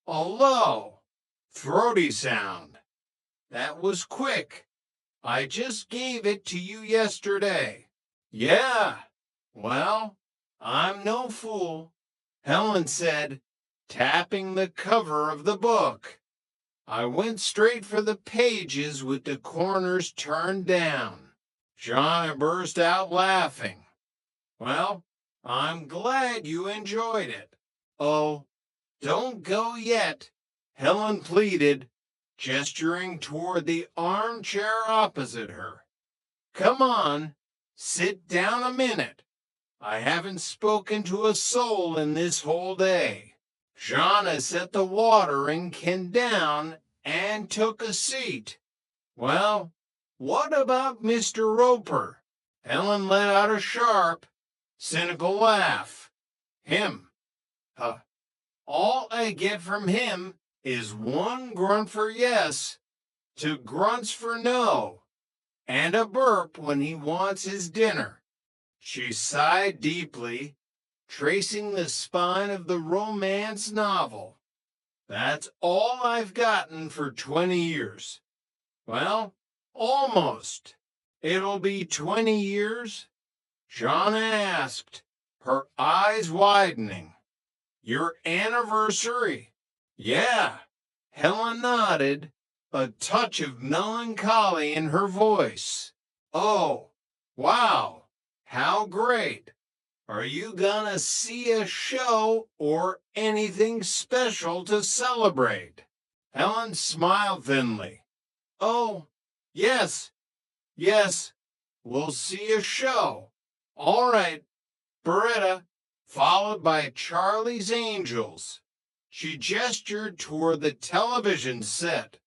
A low, throaty sound. That was quick. I just gave it to you yesterday. Yeah. Well, I'm no fool, Helen said, tapping the cover of the book. I went straight for the pages with the corners turned down. John burst out laughing. Well, I'm glad you enjoyed it. Oh, don't go yet, Helen pleaded, gesturing toward the armchair opposite her. Come on, sit down a minute. I haven't spoken to a soul in this whole day. Jana set the watering can down and took a seat. Well, what about Mr. Roper? Helen let out a sharp, cynical laugh. Him. Huh. All I get from him is one grunt for yes, two grunts for no, and a burp when he wants his dinner. She sighed deeply, tracing the spine of the romance novel. That's all I've gotten for 20 years. Well, almost. It'll be 20 years? Jana asked, her eyes widening. Your anniversary? Yeah. Helen nodded, a touch of melancholy in her voice. Oh, wow. How great. Are you gonna see a show or anything special to celebrate? Helen smiled thinly. Oh, yes, yes, we'll see a show. All right, Beretta, followed by Charlie's Angels. She gestured toward the television set.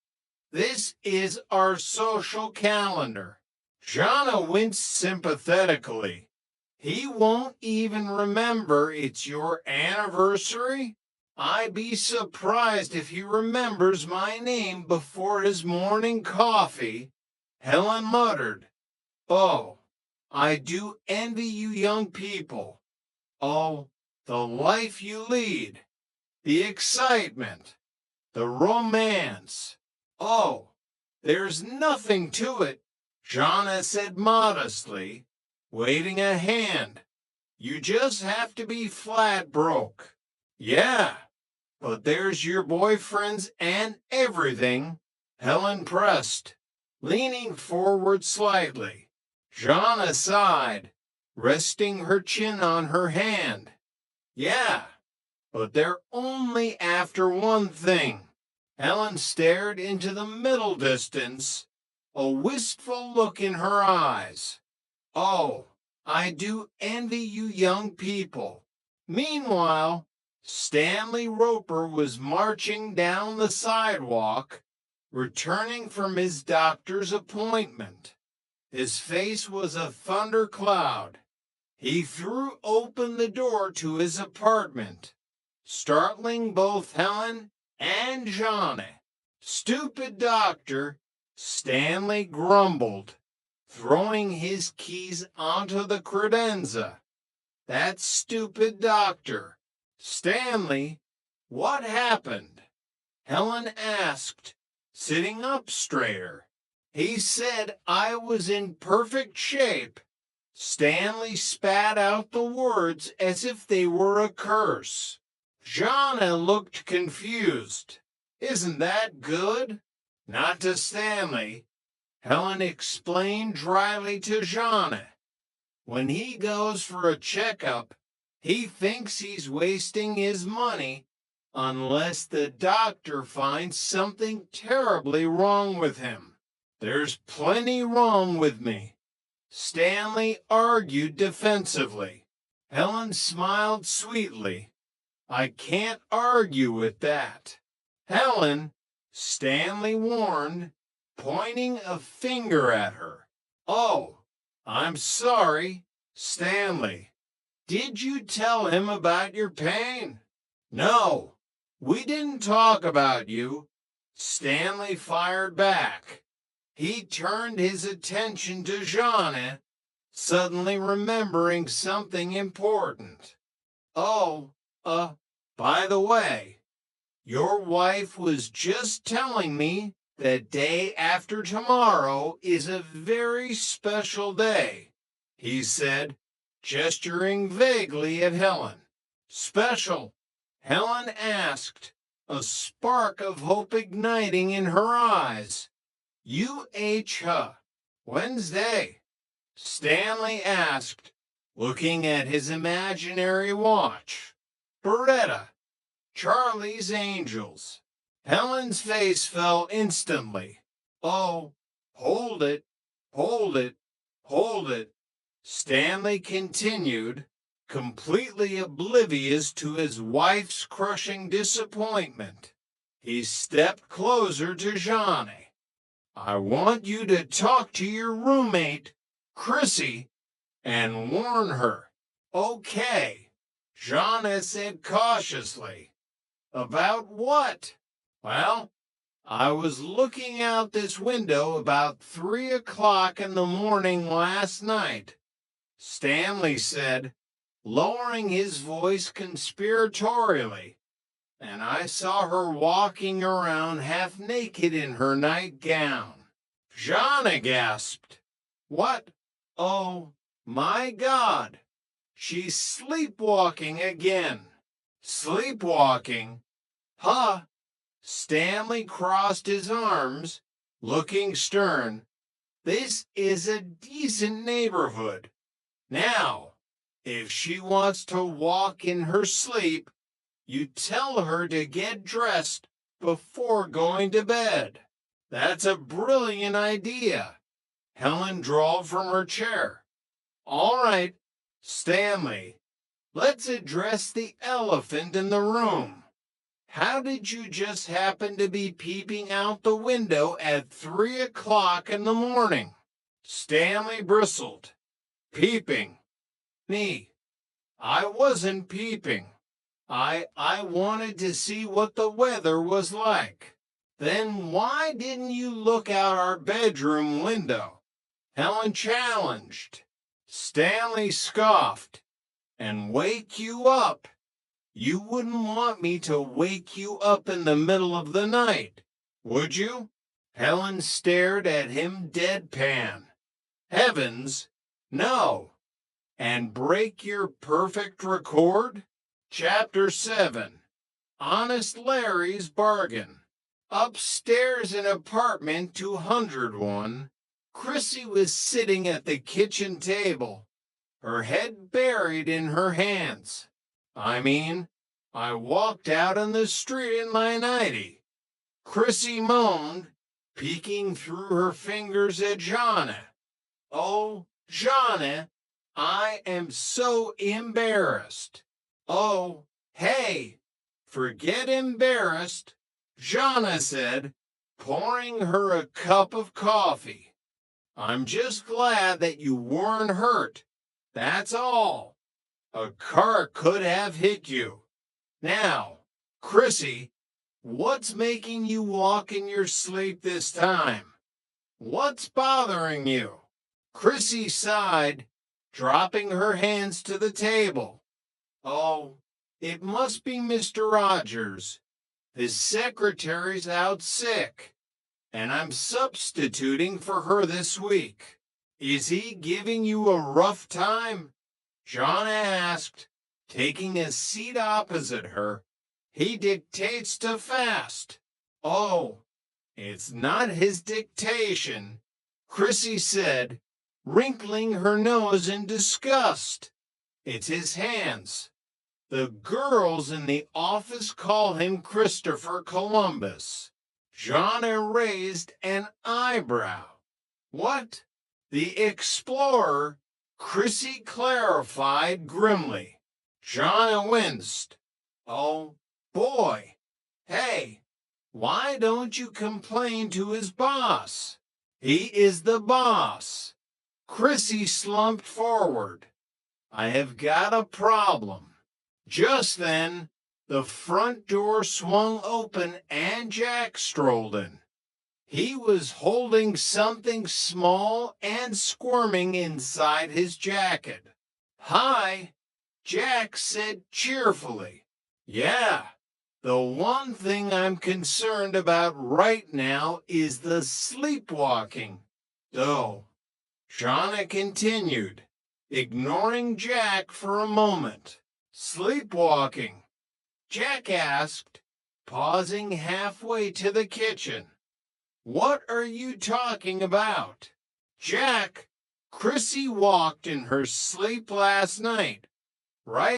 This is our social calendar. Jana winced sympathetically. He won't even remember it's your anniversary? I'd be surprised if he remembers my name before his morning coffee. Helen muttered. Oh, I do envy you young people. Oh, the life you lead. The excitement. The romance. Oh, there's nothing to it, Jana said modestly, waving a hand. You just have to be flat broke. Yeah, but there's your boyfriends and everything, Helen pressed, leaning forward slightly. Jana sighed, resting her chin on her hand. Yeah, but they're only after one thing. Helen stared into the middle distance, a wistful look in her eyes. Oh, I do envy you young people. Meanwhile, Stanley Roper was marching down the sidewalk, returning from his doctor's appointment. His face was a thundercloud. He threw open the door to his apartment, startling both Helen and Johnny. Stupid doctor, Stanley grumbled, throwing his keys onto the credenza. That stupid doctor. Stanley, what happened? Helen asked, sitting up straighter. He said I was in perfect shape. Stanley spat out the words as if they were a curse. Jana looked confused. Isn't that good? Not to Stanley. Helen explained dryly to Jana. When he goes for a checkup, he thinks he's wasting his money unless the doctor finds something terribly wrong with him. There's plenty wrong with me. Stanley argued defensively. Helen smiled sweetly. I can't argue with that. Helen, Stanley warned, pointing a finger at her. Oh, I'm sorry, Stanley. Did you tell him about your pain? No, we didn't talk about you. Stanley fired back. He turned his attention to Jana, suddenly remembering something important. Oh, by the way, Your wife was just telling me that day after tomorrow is a very special day, he said, gesturing vaguely at Helen. Special? Helen asked, a spark of hope igniting in her eyes. UH, Wednesday, Stanley asked, looking at his imaginary watch. Beretta, Charlie's Angels. Helen's face fell instantly. Oh, hold it, hold it, hold it. Stanley continued, completely oblivious to his wife's crushing disappointment. He stepped closer to Johnny. I want you to talk to your roommate, Chrissy, and warn her. Okay, Johnny said cautiously. About what? Well, I was looking out this window about 3 o'clock in the morning last night, Stanley said, lowering his voice conspiratorially, and I saw her walking around half naked in her nightgown. Jana gasped. What? Oh, my God! She's sleepwalking again. Sleepwalking? Huh? Stanley crossed his arms, looking stern. This is a decent neighborhood. Now, if she wants to walk in her sleep, you tell her to get dressed before going to bed. That's a brilliant idea. Helen drawled from her chair. All right, Stanley, let's address the elephant in the room. How did you just happen to be peeping out the window at 3 o'clock in the morning? Stanley bristled. Peeping. Me. I wasn't peeping. I wanted to see what the weather was like. Then why didn't you look out our bedroom window? Helen challenged. Stanley scoffed. And wake you up. You wouldn't want me to wake you up in the middle of the night, would you? Helen stared at him deadpan. Heavens, no. And break your perfect record? Chapter 7. Honest Larry's Bargain. Upstairs in apartment 201, Chrissy was sitting at the kitchen table, her head buried in her hands. I walked out on the street in my nightie. Chrissy moaned, peeking through her fingers at Jana. Oh, Jana, I am so embarrassed. Oh, hey, forget embarrassed, Jana said, pouring her a cup of coffee. I'm just glad that you weren't hurt. That's all. A car could have hit you. Now, Chrissy, what's making you walk in your sleep this time? What's bothering you? Chrissy sighed, dropping her hands to the table. Oh, it must be Mr. Rogers. His secretary's out sick, and I'm substituting for her this week. Is he giving you a rough time? John asked, taking a seat opposite her. He dictates too fast. Oh, it's not his dictation, Chrissy said, wrinkling her nose in disgust. It's his hands. The girls in the office call him Christopher Columbus. John raised an eyebrow. What? The explorer? Chrissy clarified grimly. John winced. Oh, boy. Hey, why don't you complain to his boss? He is the boss. Chrissy slumped forward. I have got a problem. Just then, the front door swung open and Jack strolled in. He was holding something small and squirming inside his jacket. Hi, Jack said cheerfully. Yeah, The one thing I'm concerned about right now is the sleepwalking. Oh, Shauna continued, ignoring Jack for a moment. Sleepwalking? Jack asked, pausing halfway to the kitchen. What are you talking about? Jack, Chrissy walked in her sleep last night, right